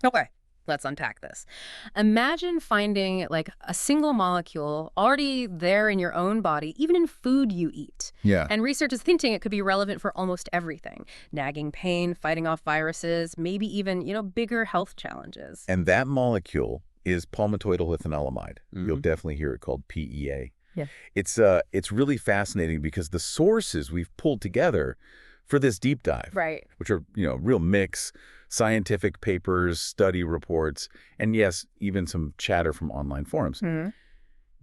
Okay, let's unpack this. Imagine finding like a single molecule already there in your own body, even in food you eat. Yeah. And research is hinting it could be relevant for almost everything. Nagging pain, fighting off viruses, maybe even, bigger health challenges. And that molecule is palmitoylethanolamide. You'll Hmm. definitely hear it called PEA. Yeah. It's really fascinating because the sources we've pulled together for this deep dive, Right. which are, real mix, scientific papers, study reports, and yes, even some chatter from online forums. Hmm.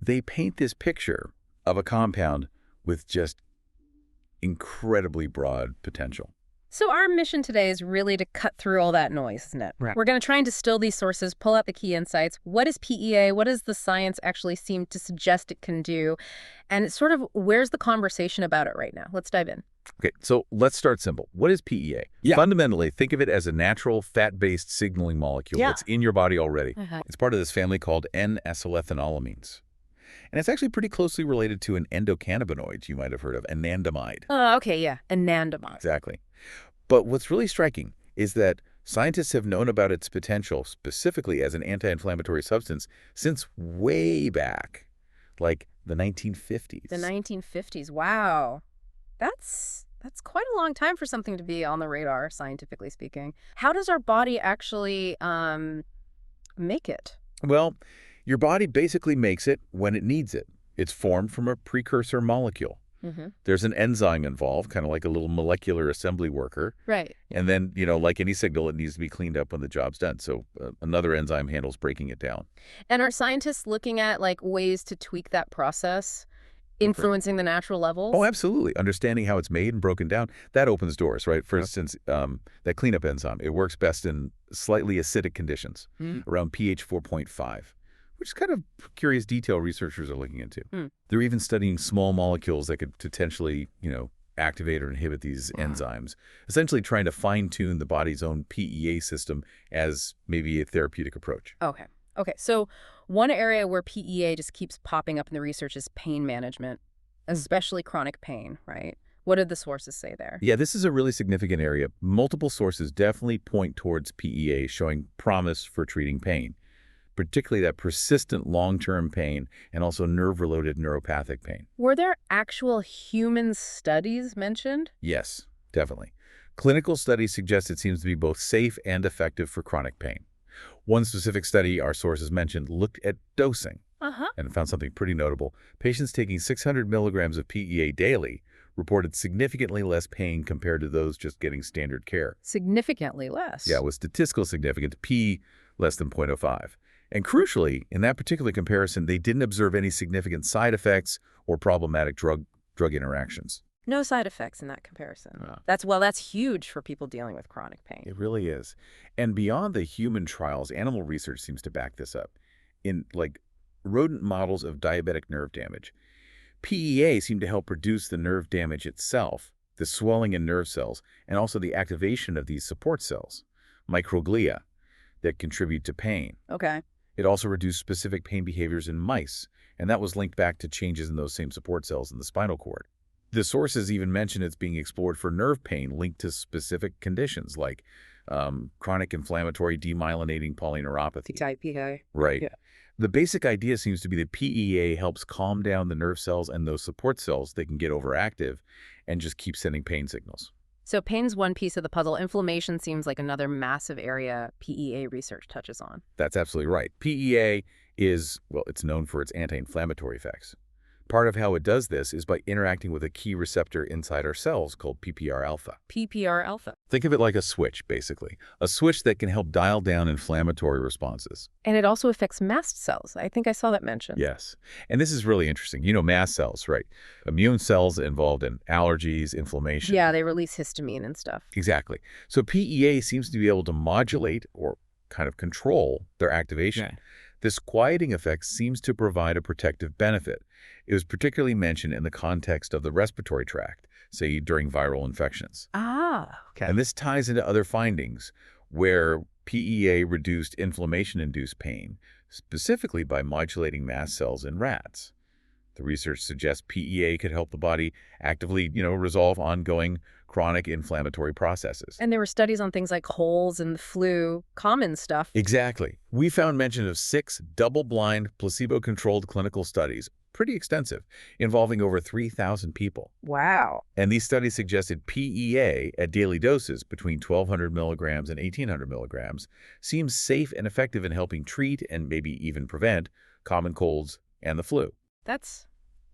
They paint this picture of a compound with just incredibly broad potential. So our mission today is really to cut through all that noise, isn't it? Right. We're going to try and distill these sources, pull out the key insights. What is PEA? What does the science actually seem to suggest it can do? And it's sort of, where's the conversation about it right now? Let's dive in. Okay, so let's start simple. What is PEA? Yeah. Fundamentally, think of it as a natural fat-based signaling molecule that's in your body already. It's part of this family called N-acetylethanolamines. And it's actually pretty closely related to an endocannabinoid you might have heard of, anandamide. Oh, okay, yeah. Anandamide. Exactly. But what's really striking is that scientists have known about its potential specifically as an anti-inflammatory substance since way back, like the 1950s. The 1950s. Wow. That's quite a long time for something to be on the radar, scientifically speaking. How does our body actually make it? Well, your body basically makes it when it needs it. It's formed from a precursor molecule. Mm-hmm. There's an enzyme involved, kind of like a little molecular assembly worker. Right. And then, like any signal, it needs to be cleaned up when the job's done. So another enzyme handles breaking it down. And are scientists looking at like ways to tweak that process, influencing the natural levels? Oh, absolutely. Understanding how it's made and broken down, that opens doors, right? For instance, that cleanup enzyme, it works best in slightly acidic conditions, around pH 4.5. Which is kind of curious detail researchers are looking into. They're even studying small molecules that could potentially, activate or inhibit these enzymes, essentially trying to fine-tune the body's own PEA system as maybe a therapeutic approach. Okay. Okay. So one area where PEA just keeps popping up in the research is pain management, especially chronic pain, right? What did the sources say there? Yeah, this is a really significant area. Multiple sources definitely point towards PEA showing promise for treating pain, particularly that persistent long-term pain and also nerve-related neuropathic pain. Were there actual human studies mentioned? Yes, definitely. Clinical studies suggest it seems to be both safe and effective for chronic pain. One specific study our sources mentioned looked at dosing and found something pretty notable. Patients taking 600 milligrams of PEA daily reported significantly less pain compared to those just getting standard care. Significantly less? Yeah, with statistical significance, P less than 0.05. And crucially, in that particular comparison, they didn't observe any significant side effects or problematic drug interactions. No side effects in that comparison. Yeah. That's huge for people dealing with chronic pain. It really is. And beyond the human trials, animal research seems to back this up. In rodent models of diabetic nerve damage, PEA seemed to help reduce the nerve damage itself, the swelling in nerve cells, and also the activation of these support cells, microglia, that contribute to pain. Okay. It also reduced specific pain behaviors in mice, and that was linked back to changes in those same support cells in the spinal cord. The sources even mention it's being explored for nerve pain linked to specific conditions like chronic inflammatory demyelinating polyneuropathy. PEA. Right. Yeah. The basic idea seems to be that PEA helps calm down the nerve cells and those support cells that can get overactive and just keep sending pain signals. So pain's one piece of the puzzle. Inflammation seems like another massive area PEA research touches on. That's absolutely right. PEA is, well, it's known for its anti-inflammatory effects. Part of how it does this is by interacting with a key receptor inside our cells called PPR-alpha. PPR-alpha. Think of it like a switch, basically. A switch that can help dial down inflammatory responses. And it also affects mast cells. I think I saw that mentioned. Yes. And this is really interesting. Mast cells, right? Immune cells involved in allergies, inflammation. Yeah, they release histamine and stuff. Exactly. So PEA seems to be able to modulate or kind of control their activation. Okay. This quieting effect seems to provide a protective benefit. It was particularly mentioned in the context of the respiratory tract, say during viral infections. Ah, okay. And this ties into other findings where PEA reduced inflammation-induced pain, specifically by modulating mast cells in rats. The research suggests PEA could help the body actively, resolve ongoing chronic inflammatory processes. And there were studies on things like colds and the flu, common stuff. Exactly. We found mention of 6 double-blind, placebo-controlled clinical studies, pretty extensive, involving over 3,000 people. Wow. And these studies suggested PEA at daily doses between 1,200 milligrams and 1,800 milligrams seems safe and effective in helping treat and maybe even prevent common colds and the flu. That's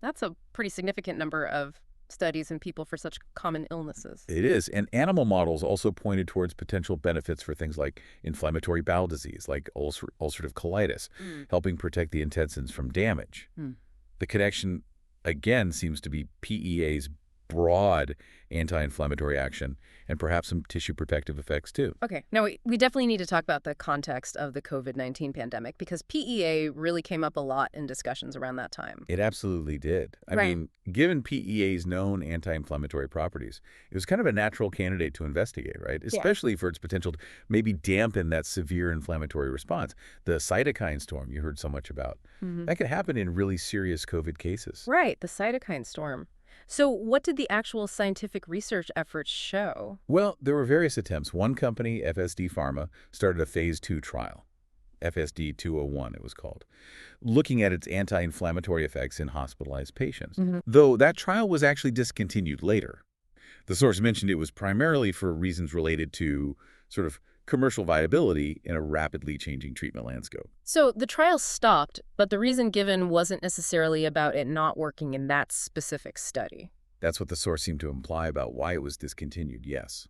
a pretty significant number of studies in people for such common illnesses. It is. And animal models also pointed towards potential benefits for things like inflammatory bowel disease, like ulcerative colitis, helping protect the intestines from damage. Mm. The connection, again, seems to be PEA's broad anti-inflammatory action and perhaps some tissue protective effects, too. Okay. Now, we definitely need to talk about the context of the COVID-19 pandemic because PEA really came up a lot in discussions around that time. It absolutely did. I Right. mean, given PEA's known anti-inflammatory properties, it was kind of a natural candidate to investigate, right? Especially for its potential to maybe dampen that severe inflammatory response. The cytokine storm you heard so much about, that could happen in really serious COVID cases. Right, the cytokine storm. So what did the actual scientific research efforts show? Well, there were various attempts. One company, FSD Pharma, started a phase 2 trial. FSD 201, it was called, looking at its anti-inflammatory effects in hospitalized patients. Though that trial was actually discontinued later. The source mentioned it was primarily for reasons related to sort of commercial viability in a rapidly changing treatment landscape. So the trial stopped, but the reason given wasn't necessarily about it not working in that specific study. That's what the source seemed to imply about why it was discontinued, yes.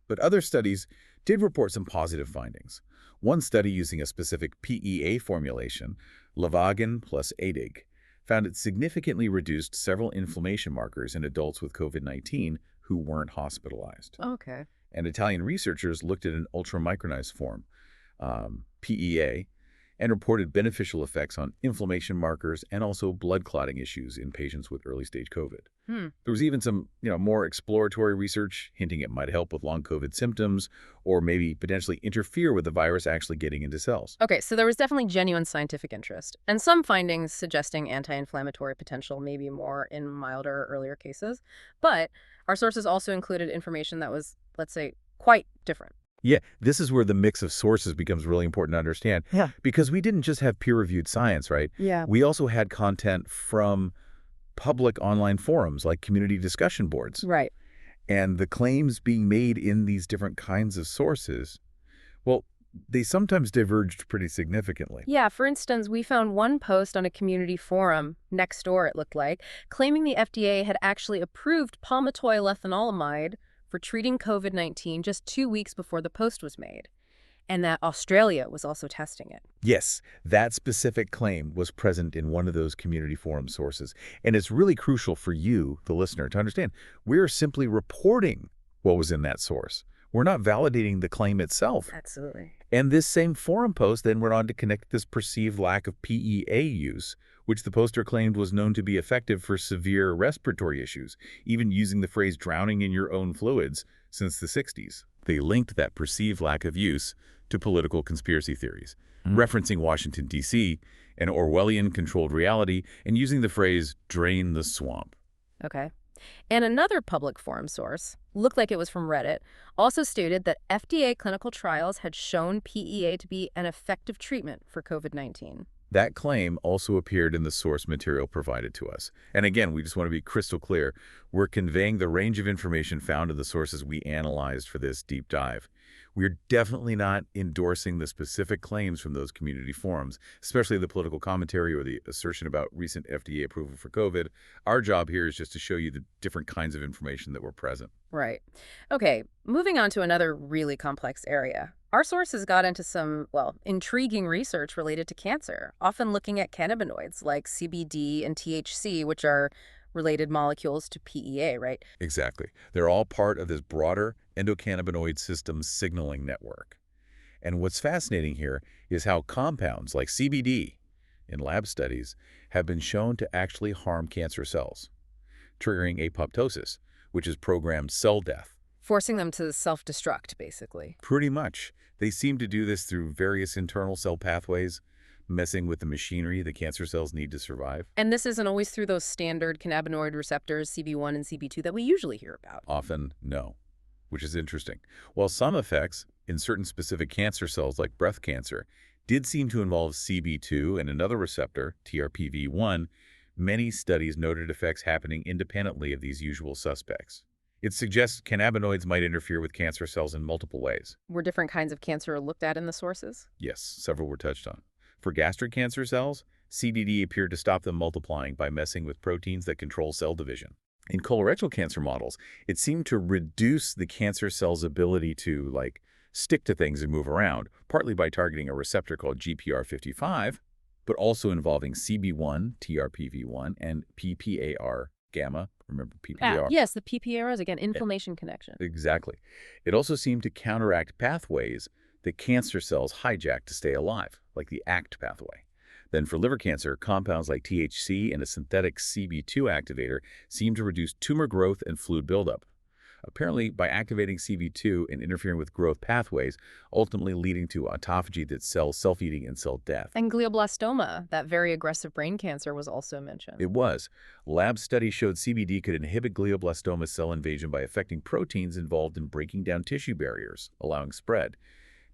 But other studies did report some positive findings. One study using a specific PEA formulation, Lavagan plus ADIG, found it significantly reduced several inflammation markers in adults with COVID-19 who weren't hospitalized. Okay. And Italian researchers looked at an ultramicronized form, PEA, and reported beneficial effects on inflammation markers and also blood clotting issues in patients with early-stage COVID. There was even some, more exploratory research hinting it might help with long COVID symptoms or maybe potentially interfere with the virus actually getting into cells. Okay, so there was definitely genuine scientific interest, and some findings suggesting anti-inflammatory potential maybe more in milder, earlier cases. But our sources also included information that was, let's say, quite different. Yeah, this is where the mix of sources becomes really important to understand. Yeah. Because we didn't just have peer-reviewed science, right? Yeah. We also had content from public online forums like community discussion boards. Right. And the claims being made in these different kinds of sources, well, they sometimes diverged pretty significantly. Yeah, for instance, we found one post on a community forum, next door it looked like, claiming the FDA had actually approved palmitoylethanolamide for treating COVID-19 just 2 weeks before the post was made, and that Australia was also testing it. Yes, that specific claim was present in one of those community forum sources. And it's really crucial for you, the listener, to understand we're simply reporting what was in that source. We're not validating the claim itself. Absolutely. And this same forum post then went on to connect this perceived lack of PEA use, which the poster claimed was known to be effective for severe respiratory issues, even using the phrase drowning in your own fluids since the 60s. They linked that perceived lack of use to political conspiracy theories, referencing Washington, D.C., an Orwellian-controlled reality, and using the phrase drain the swamp. Okay. And another public forum source, looked like it was from Reddit, also stated that FDA clinical trials had shown PEA to be an effective treatment for COVID-19. That claim also appeared in the source material provided to us. And again, we just want to be crystal clear. We're conveying the range of information found in the sources we analyzed for this deep dive. We're definitely not endorsing the specific claims from those community forums, especially the political commentary or the assertion about recent FDA approval for COVID. Our job here is just to show you the different kinds of information that were present. Right. Okay, moving on to another really complex area. Our sources got into some, well, intriguing research related to cancer, often looking at cannabinoids like CBD and THC, which are related molecules to PEA, right? Exactly. They're all part of this broader endocannabinoid system signaling network. And what's fascinating here is how compounds like CBD in lab studies have been shown to actually harm cancer cells, triggering apoptosis, which is programmed cell death. Forcing them to self-destruct, basically. Pretty much. They seem to do this through various internal cell pathways, messing with the machinery the cancer cells need to survive. And this isn't always through those standard cannabinoid receptors, CB1 and CB2, that we usually hear about. Often, no, which is interesting. While some effects in certain specific cancer cells like breast cancer did seem to involve CB2 and another receptor, TRPV1, many studies noted effects happening independently of these usual suspects. It suggests cannabinoids might interfere with cancer cells in multiple ways. Were different kinds of cancer looked at in the sources? Yes, several were touched on. For gastric cancer cells, CDD appeared to stop them multiplying by messing with proteins that control cell division. In colorectal cancer models, it seemed to reduce the cancer cell's ability to, stick to things and move around, partly by targeting a receptor called GPR55, but also involving CB1, TRPV1, and PPAR gamma. Remember PPAR? Yes, the PPARs, again, inflammation connection. Exactly. It also seemed to counteract pathways that cancer cells hijack to stay alive, like the ACT pathway. Then for liver cancer, compounds like THC and a synthetic CB2 activator seem to reduce tumor growth and fluid buildup. Apparently, by activating CB2 and interfering with growth pathways, ultimately leading to autophagy that's cell self-eating and cell death. And glioblastoma, that very aggressive brain cancer, was also mentioned. It was. Lab studies showed CBD could inhibit glioblastoma cell invasion by affecting proteins involved in breaking down tissue barriers, allowing spread.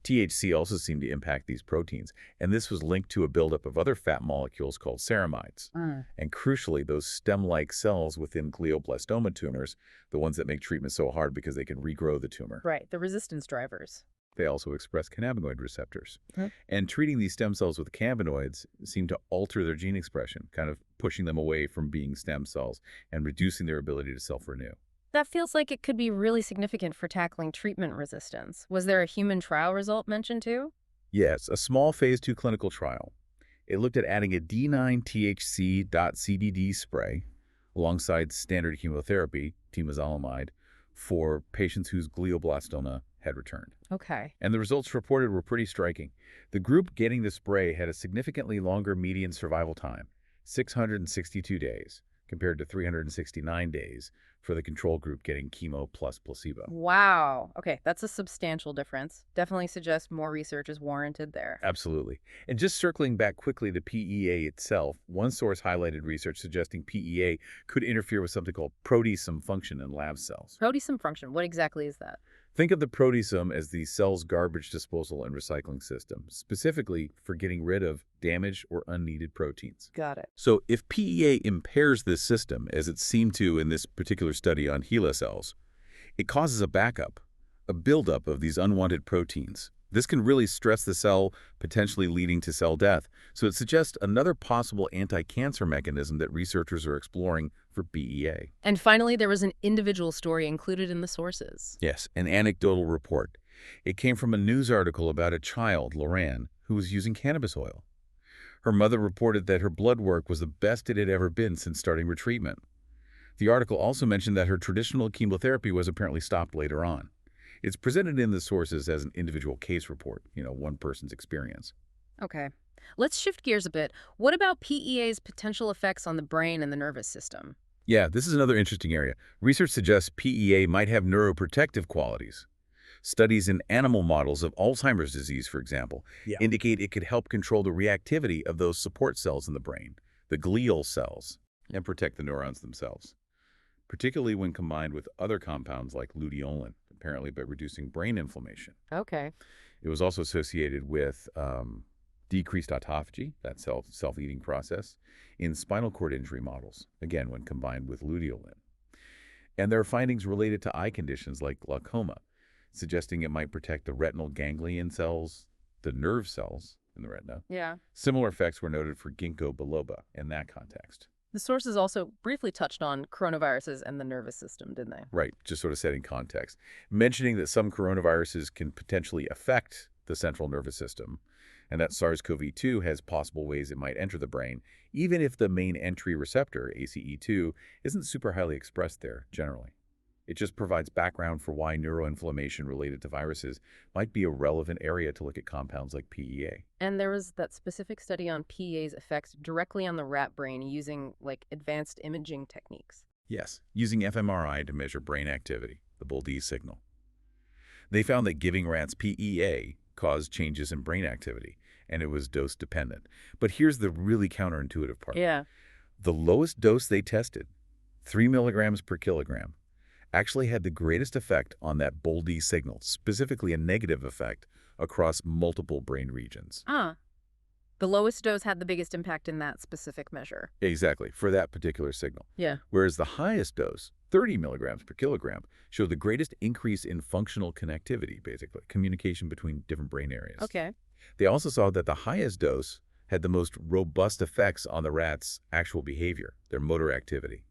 THC also seemed to impact these proteins, and this was linked to a buildup of other fat molecules called ceramides. And crucially, those stem-like cells within glioblastoma tumors, the ones that make treatment so hard because they can regrow the tumor. Right, the resistance drivers. They also express cannabinoid receptors. And treating these stem cells with cannabinoids seemed to alter their gene expression, kind of pushing them away from being stem cells and reducing their ability to self-renew. That feels like it could be really significant for tackling treatment resistance. Was there a human trial result mentioned too? Yes, a small phase 2 clinical trial. It looked at adding a D9-THC.CDD spray alongside standard chemotherapy, temozolomide, for patients whose glioblastoma had returned. Okay. And the results reported were pretty striking. The group getting the spray had a significantly longer median survival time, 662 days, compared to 369 days for the control group getting chemo plus placebo. Wow. Okay, that's a substantial difference. Definitely suggests more research is warranted there. Absolutely. And just circling back quickly to PEA itself, one source highlighted research suggesting PEA could interfere with something called proteasome function in lab cells. Proteasome function, what exactly is that? Think of the proteasome as the cell's garbage disposal and recycling system, specifically for getting rid of damaged or unneeded proteins. Got it. So if PEA impairs this system, as it seemed to in this particular study on HeLa cells, it causes a backup, a buildup of these unwanted proteins. This can really stress the cell, potentially leading to cell death. So it suggests another possible anti-cancer mechanism that researchers are exploring for PEA. And finally, there was an individual story included in the sources. Yes, an anecdotal report. It came from a news article about a child, Loran, who was using cannabis oil. Her mother reported that her blood work was the best it had ever been since starting retreatment. The article also mentioned that her traditional chemotherapy was apparently stopped later on. It's presented in the sources as an individual case report, one person's experience. Okay. Let's shift gears a bit. What about PEA's potential effects on the brain and the nervous system? Yeah, this is another interesting area. Research suggests PEA might have neuroprotective qualities. Studies in animal models of Alzheimer's disease, for example, indicate it could help control the reactivity of those support cells in the brain, the glial cells, and protect the neurons themselves, particularly when combined with other compounds like luteolin, apparently by reducing brain inflammation. Okay. It was also associated with decreased autophagy, that self-eating process, in spinal cord injury models, again, when combined with luteolin. And there are findings related to eye conditions like glaucoma, suggesting it might protect the retinal ganglion cells, the nerve cells in the retina. Yeah. Similar effects were noted for ginkgo biloba in that context. The sources also briefly touched on coronaviruses and the nervous system, didn't they? Right, just sort of setting context. Mentioning that some coronaviruses can potentially affect the central nervous system, and that SARS-CoV-2 has possible ways it might enter the brain, even if the main entry receptor, ACE2, isn't super highly expressed there, generally. It just provides background for why neuroinflammation related to viruses might be a relevant area to look at compounds like PEA. And there was that specific study on PEA's effects directly on the rat brain using, advanced imaging techniques. Yes, using fMRI to measure brain activity, the Boldes signal. They found that giving rats PEA caused changes in brain activity, and it was dose-dependent. But here's the really counterintuitive part. Yeah. The lowest dose they tested, 3 milligrams per kilogram, actually had the greatest effect on that BOLD signal, specifically a negative effect across multiple brain regions. Ah. The lowest dose had the biggest impact in that specific measure. Exactly, for that particular signal. Yeah. Whereas the highest dose, 30 milligrams per kilogram, showed the greatest increase in functional connectivity, basically, communication between different brain areas. Okay. They also saw that the highest dose had the most robust effects on the rats' actual behavior, their motor activity.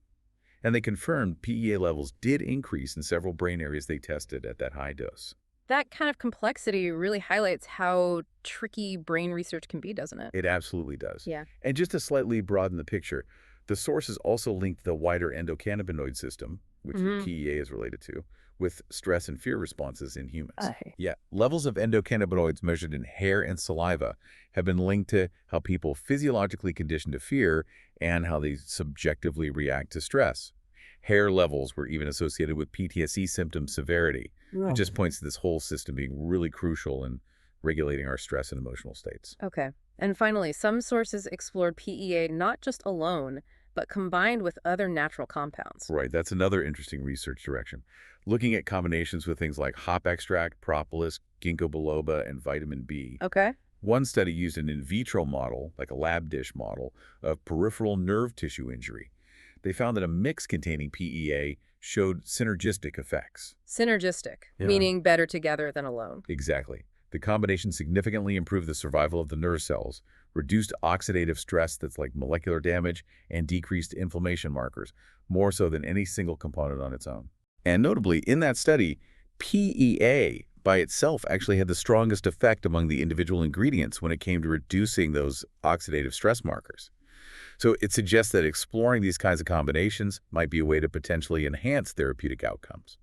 And they confirmed PEA levels did increase in several brain areas they tested at that high dose. That kind of complexity really highlights how tricky brain research can be, doesn't it? It absolutely does. Yeah. And just to slightly broaden the picture, the sources also linked the wider endocannabinoid system, which the PEA is related to, with stress and fear responses in humans. Yeah, levels of endocannabinoids measured in hair and saliva have been linked to how people physiologically condition to fear and how they subjectively react to stress. Hair levels were even associated with PTSD symptom severity. It just points to this whole system being really crucial in regulating our stress and emotional states. Okay. And finally, some sources explored PEA not just alone, but combined with other natural compounds. Right, that's another interesting research direction. Looking at combinations with things like hop extract, propolis, ginkgo biloba, and vitamin B. Okay. One study used an in vitro model, like a lab dish model, of peripheral nerve tissue injury. They found that a mix containing PEA showed synergistic effects. Synergistic, Yeah. meaning better together than alone. Exactly. The combination significantly improved the survival of the nerve cells, reduced oxidative stress that's like molecular damage, and decreased inflammation markers, more so than any single component on its own. And notably, in that study, PEA by itself actually had the strongest effect among the individual ingredients when it came to reducing those oxidative stress markers. So it suggests that exploring these kinds of combinations might be a way to potentially enhance therapeutic outcomes.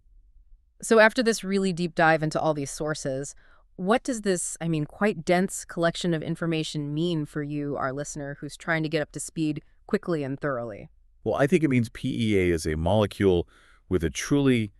So after this really deep dive into all these sources, what does this, quite dense collection of information mean for you, our listener, who's trying to get up to speed quickly and thoroughly? Well, I think it means PEA is a molecule with a truly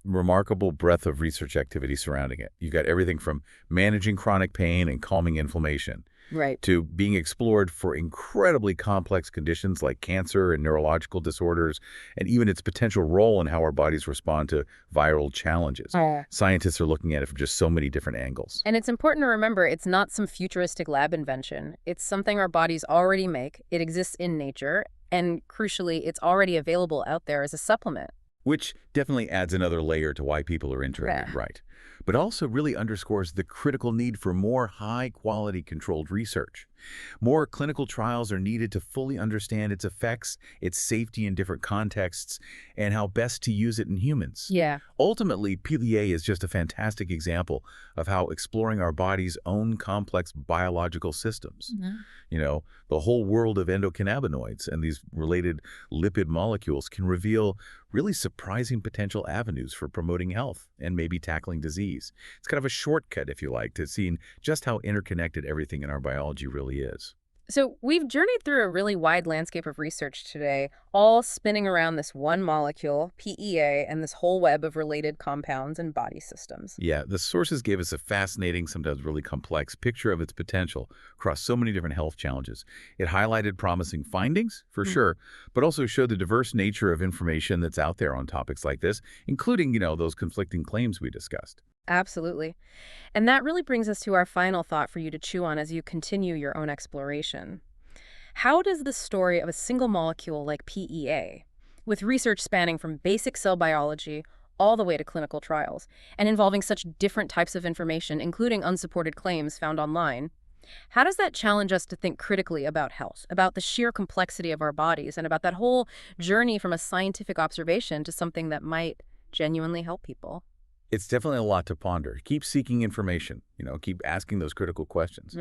remarkable breadth of research activity surrounding it. You've got everything from managing chronic pain and calming inflammation Right. to being explored for incredibly complex conditions like cancer and neurological disorders, and even its potential role in how our bodies respond to viral challenges. Scientists are looking at it from just so many different angles. And it's important to remember it's not some futuristic lab invention. It's something our bodies already make. It exists in nature. And crucially, it's already available out there as a supplement. Which definitely adds another layer to why people are interested, right? But also really underscores the critical need for more high-quality controlled research. More clinical trials are needed to fully understand its effects, its safety in different contexts, and how best to use it in humans. Yeah. Ultimately, PEA is just a fantastic example of how exploring our body's own complex biological systems, the whole world of endocannabinoids and these related lipid molecules can reveal really surprising potential avenues for promoting health and maybe tackling disease. It's kind of a shortcut, if you like, to seeing just how interconnected everything in our biology really is. So we've journeyed through a really wide landscape of research today, all spinning around this one molecule, PEA, and this whole web of related compounds and body systems. Yeah, the sources gave us a fascinating, sometimes really complex picture of its potential across so many different health challenges. It highlighted promising findings, for sure, but also showed the diverse nature of information that's out there on topics like this, including, those conflicting claims we discussed. Absolutely. And that really brings us to our final thought for you to chew on as you continue your own exploration. How does the story of a single molecule like PEA, with research spanning from basic cell biology all the way to clinical trials, and involving such different types of information, including unsupported claims found online, how does that challenge us to think critically about health, about the sheer complexity of our bodies, and about that whole journey from a scientific observation to something that might genuinely help people? It's definitely a lot to ponder. Keep seeking information, keep asking those critical questions.